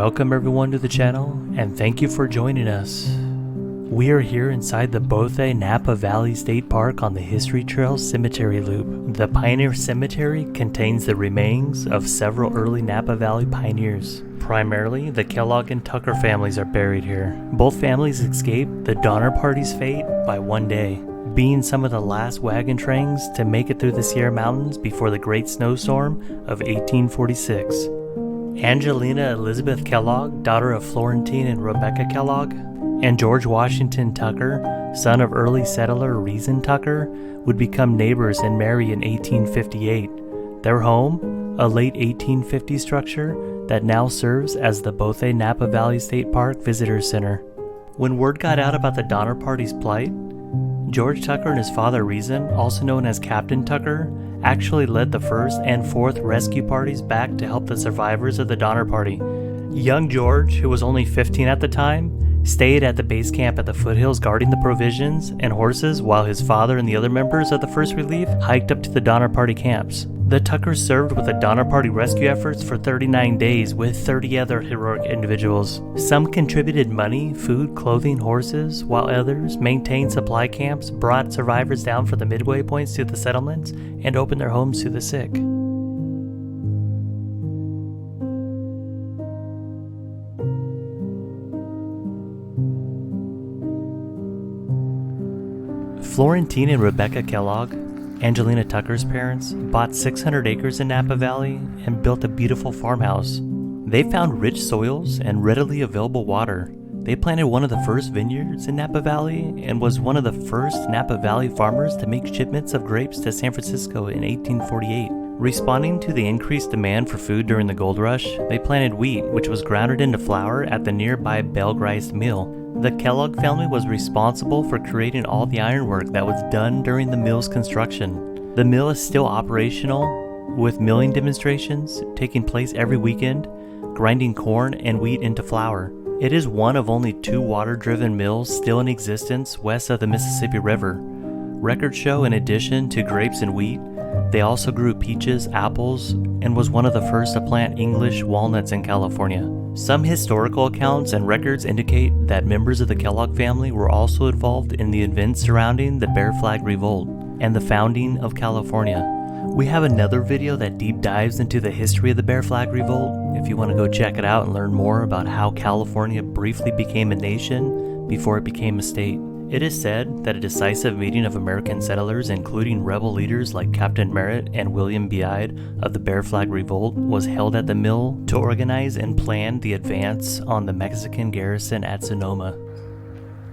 Welcome everyone to the channel, and thank you for joining us. We are here inside the Bothe-Napa Valley State Park on the History Trail Cemetery Loop. The Pioneer Cemetery contains the remains of several early Napa Valley pioneers. Primarily, the Kellogg and Tucker families are buried here. Both families escaped the Donner Party's fate by one day, being some of the last wagon trains to make it through the Sierra Mountains before the Great Snowstorm of 1846. Angeline Elizabeth Kellogg, daughter of Florentine and Rebecca Kellogg, and George Washington Tucker, son of early settler Reason Tucker, would become neighbors and marry in 1858. Their home, a late 1850s structure that now serves as the Bothe-Napa Valley State Park Visitor Center. When word got out about the Donner Party's plight, George Tucker and his father Reason, also known as Captain Tucker, actually led the first and fourth rescue parties back to help the survivors of the Donner Party. Young George, who was only 15 at the time, stayed at the base camp at the foothills guarding the provisions and horses while his father and the other members of the First Relief hiked up to the Donner Party camps. The Tuckers served with the Donner Party rescue efforts for 39 days with 30 other heroic individuals. Some contributed money, food, clothing, horses, while others maintained supply camps, brought survivors down from the midway points to the settlements, and opened their homes to the sick. Florentine and Rebecca Kellogg, Angelina Tucker's parents, bought 600 acres in Napa Valley and built a beautiful farmhouse. They found rich soils and readily available water. They planted one of the first vineyards in Napa Valley and was one of the first Napa Valley farmers to make shipments of grapes to San Francisco in 1848. Responding to the increased demand for food during the gold rush, they planted wheat, which was ground into flour at the nearby Belgreist mill. The Kellogg family was responsible for creating all the ironwork that was done during the mill's construction. The mill is still operational, with milling demonstrations taking place every weekend, grinding corn and wheat into flour. It is one of only 2 water-driven mills still in existence west of the Mississippi River. Records show, in addition to grapes and wheat, they also grew peaches, apples, and was one of the first to plant English walnuts in California. Some historical accounts and records indicate that members of the Kellogg family were also involved in the events surrounding the Bear Flag Revolt and the founding of California. We have another video that deep dives into the history of the Bear Flag Revolt if you want to go check it out and learn more about how California briefly became a nation before it became a state. It is said that a decisive meeting of American settlers, including rebel leaders like Captain Merritt and William Beide of the Bear Flag Revolt, was held at the mill to organize and plan the advance on the Mexican garrison at Sonoma.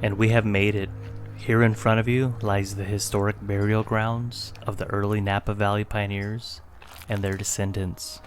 And we have made it. Here in front of you lies the historic burial grounds of the early Napa Valley pioneers and their descendants.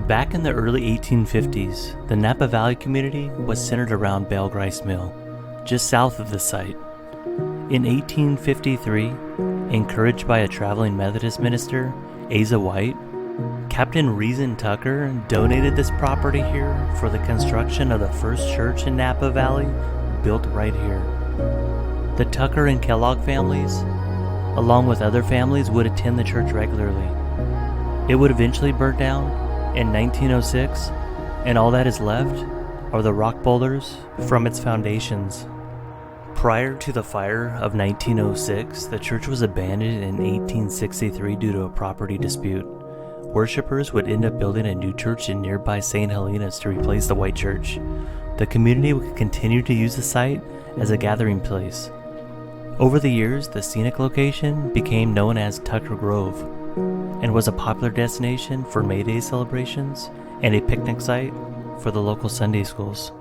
Back in the early 1850s, the Napa Valley community was centered around Bale Grice Mill, just south of the site. In 1853, encouraged by a traveling Methodist minister, Asa White, Captain Reason Tucker donated this property here for the construction of the first church in Napa Valley, built right here. The Tucker and Kellogg families, along with other families, would attend the church regularly. It would eventually burn down in 1906, and all that is left are the rock boulders from its foundations. Prior to the fire of 1906, the church was abandoned in 1863 due to a property dispute. Worshippers would end up building a new church in nearby St. Helena's to replace the white church. The community would continue to use the site as a gathering place. Over the years, the scenic location became known as Tucker Grove and was a popular destination for May Day celebrations and a picnic site for the local Sunday schools.